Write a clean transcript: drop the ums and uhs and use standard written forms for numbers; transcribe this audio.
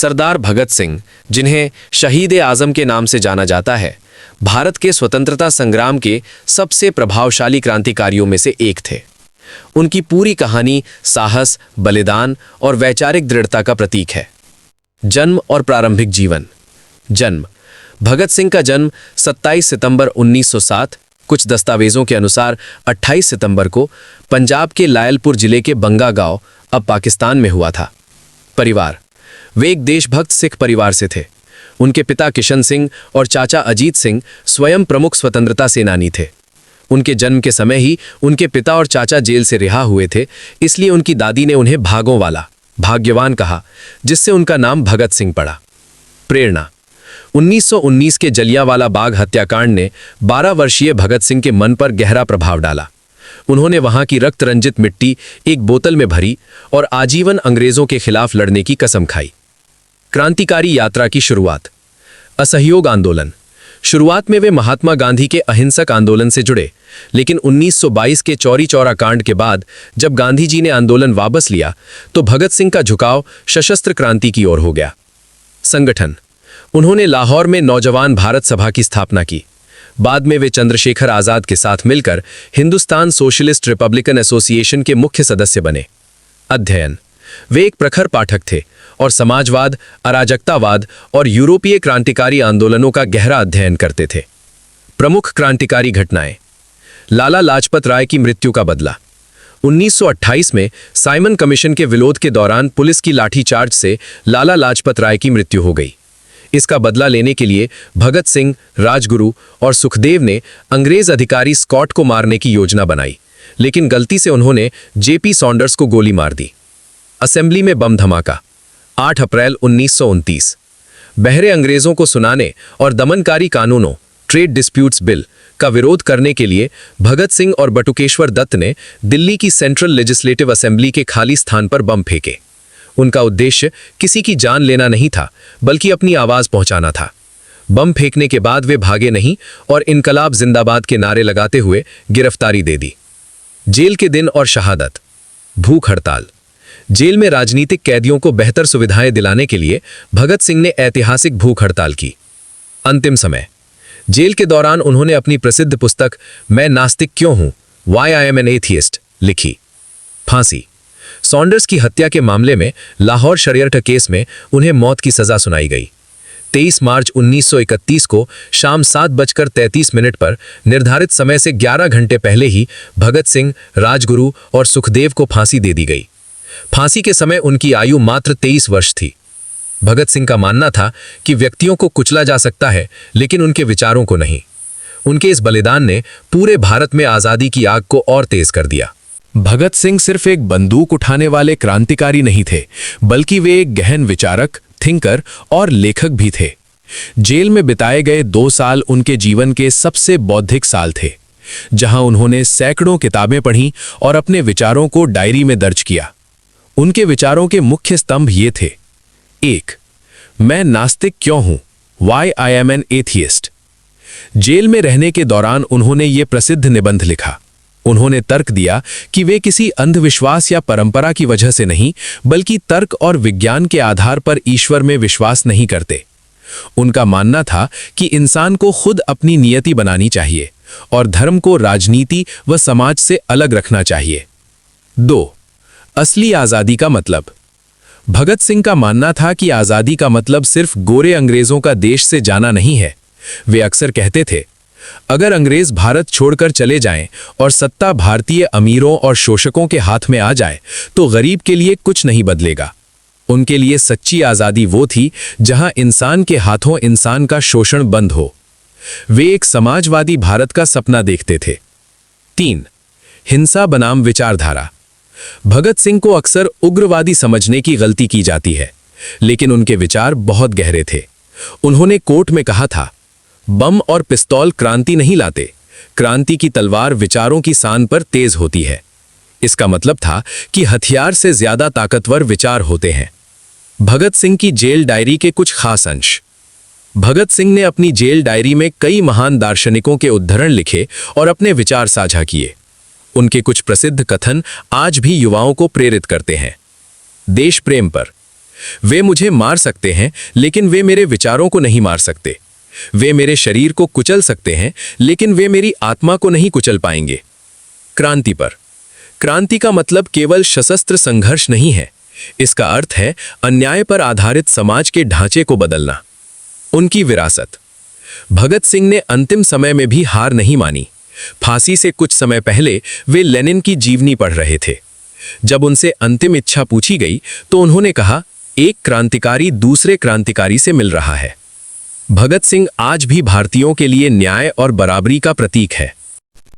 सरदार भगत सिंह, जिन्हें शहीद आजम के नाम से जाना जाता है, भारत के स्वतंत्रता संग्राम के सबसे प्रभावशाली क्रांतिकारियों में से एक थे। उनकी पूरी कहानी साहस, बलिदान और वैचारिक दृढ़ता का प्रतीक है। जन्म और प्रारंभिक जीवन। जन्म। भगत सिंह का जन्म 27 सितंबर 1907, कुछ दस्तावेजों के अनुसार 28 सितंबर को पंजाब के लायलपुर जिले के बंगा गांव, अब पाकिस्तान में हुआ था। परिवार। वे एक देशभक्त सिख परिवार से थे। उनके पिता किशन सिंह और चाचा अजीत सिंह स्वयं प्रमुख स्वतंत्रता सेनानी थे। उनके जन्म के समय ही उनके पिता और चाचा जेल से रिहा हुए थे, इसलिए उनकी दादी ने उन्हें भागों वाला, भाग्यवान कहा, जिससे उनका नाम भगत सिंह पड़ा। प्रेरणा। 1919 के जलियांवाला बाग हत्याकांड ने 12 वर्षीय भगत सिंह के मन पर गहरा प्रभाव डाला। उन्होंने वहां की रक्त रंजित मिट्टी एक बोतल में भरी और आजीवन अंग्रेजों के खिलाफ लड़ने की कसम खाई। क्रांतिकारी यात्रा की शुरुआत। असहयोग आंदोलन। शुरुआत में वे महात्मा गांधी के अहिंसक आंदोलन से जुड़े, लेकिन 1922 के चौरी चौरा कांड के बाद जब गांधी जी ने आंदोलन वापस लिया तो भगत सिंह का झुकाव सशस्त्र क्रांति की ओर हो गया। संगठन। उन्होंने लाहौर में नौजवान भारत सभा की स्थापना की। बाद में वे चंद्रशेखर आजाद के साथ मिलकर हिंदुस्तान सोशलिस्ट रिपब्लिकन एसोसिएशन के मुख्य सदस्य बने। अध्ययन। वे एक प्रखर पाठक थे और समाजवाद, अराजकतावाद और यूरोपीय क्रांतिकारी आंदोलनों का गहरा अध्ययन करते थे। प्रमुख क्रांतिकारी घटनाएं। लाला लाजपत राय की मृत्यु का बदला। 1928 में साइमन कमीशन के विरोध के दौरान पुलिस की लाठीचार्ज से लाला लाजपत राय की मृत्यु हो गई। इसका बदला लेने के लिए भगत सिंह, राजगुरु और सुखदेव ने अंग्रेज अधिकारी स्कॉट को मारने की योजना बनाई, लेकिन गलती से उन्होंने जेपी सॉन्डर्स को गोली मार दी। असेंबली में बम धमाका। 8 अप्रैल 1929। बहरे अंग्रेजों को सुनाने और दमनकारी कानूनों, ट्रेड डिस्प्यूट्स बिल का विरोध करने के लिए भगत सिंह और बटुकेश्वर दत्त ने दिल्ली की सेंट्रल लेजिस्लेटिव असेंबली के खाली स्थान पर बम फेंके। उनका उद्देश्य किसी की जान लेना नहीं था, बल्कि अपनी आवाज पहुंचाना था। बम फेंकने के बाद वे भागे नहीं और इनकलाब जिंदाबाद के नारे लगाते हुए गिरफ्तारी दे दी। जेल के दिन और शहादत। भूख हड़ताल। जेल में राजनीतिक कैदियों को बेहतर सुविधाएं दिलाने के लिए भगत सिंह ने ऐतिहासिक भूख हड़ताल की। अंतिम समय। जेल के दौरान उन्होंने अपनी प्रसिद्ध पुस्तक मैं नास्तिक क्यों हूं, why I am an atheist लिखी। फांसी। सॉन्डर्स की हत्या के मामले में लाहौर शरियत केस में उन्हें मौत की सजा सुनाई गई। 23 मार्च 1931 को शाम 7:33 पर निर्धारित समय से 11 घंटे पहले ही भगत सिंह, राजगुरु और सुखदेव को फांसी दे दी गई। फांसी के समय उनकी आयु मात्र 23 वर्ष थी। भगत सिंह का मानना था कि व्यक्तियों को कुचला जा सकता है, लेकिन उनके विचारों को नहीं। उनके इस बलिदान ने पूरे भारत में आजादी की आग को और तेज कर दिया। भगत सिंह सिर्फ एक बंदूक उठाने वाले क्रांतिकारी नहीं थे, बल्कि वे एक गहन विचारक, थिंकर और लेखक भी थे। जेल में बिताए गए 2 साल उनके जीवन के सबसे बौद्धिक साल थे, जहां उन्होंने सैकड़ों किताबें पढ़ीं और अपने विचारों को डायरी में दर्ज किया। उनके विचारों के मुख्य स्तंभ ये थे। 1. मैं नास्तिक क्यों हूं, why I am an atheist. Jail में रहने के दौरान उन्होंने ये प्रसिद्ध निबंध लिखा। उन्होंने तर्क दिया कि वे किसी अंधविश्वास या परंपरा की वजह से नहीं, बल्कि तर्क और विज्ञान के आधार पर ईश्वर में विश्वास नहीं करते। उनका मानना था कि इंसान को खुद अपनी नियति बनानी चाहिए और धर्म को राजनीति व समाज से अलग रखना चाहिए। 2. असली आजादी का मतलब। भगत सिंह का मानना था कि आजादी का मतलब सिर्फ गोरे अंग्रेजों का देश से जाना नहीं है। वे अक्सर कहते थे, अगर अंग्रेज भारत छोड़कर चले जाएं और सत्ता भारतीय अमीरों और शोषकों के हाथ में आ जाए तो गरीब के लिए कुछ नहीं बदलेगा। उनके लिए सच्ची आजादी वो थी जहां इंसान के हाथों इंसान का शोषण बंद हो। वे एक समाजवादी भारत का सपना देखते थे। 3. हिंसा बनाम विचारधारा। भगत सिंह को अक्सर उग्रवादी समझने की गलती की जाती है, लेकिन उनके विचार बहुत गहरे थे। उन्होंने कोर्ट में कहा था, बम और पिस्तौल क्रांति नहीं लाते, क्रांति की तलवार विचारों की सान पर तेज होती है। इसका मतलब था कि हथियार से ज्यादा ताकतवर विचार होते हैं। भगत सिंह की जेल डायरी के कुछ खास अंश। भगत सिंह ने अपनी जेल डायरी में कई महान दार्शनिकों के उद्धरण लिखे और अपने विचार साझा किए। उनके कुछ प्रसिद्ध कथन आज भी युवाओं को प्रेरित करते हैं। देश प्रेम पर। वे मुझे मार सकते हैं, लेकिन वे मेरे विचारों को नहीं मार सकते। वे मेरे शरीर को कुचल सकते हैं, लेकिन वे मेरी आत्मा को नहीं कुचल पाएंगे। क्रांति पर। क्रांति का मतलब केवल सशस्त्र संघर्ष नहीं है। इसका अर्थ है अन्याय पर आधारित समाज के ढांचे को बदलना। उनकी विरासत। भगत सिंह ने अंतिम समय में भी हार नहीं मानी। फांसी से कुछ समय पहले वे लेनिन की जीवनी पढ़ रहे थे। जब उनसे अंतिम इच्छा पूछी गई तो उन्होंने कहा, एक क्रांतिकारी दूसरे क्रांतिकारी से मिल रहा है। भगत सिंह आज भी भारतीयों के लिए न्याय और बराबरी का प्रतीक है।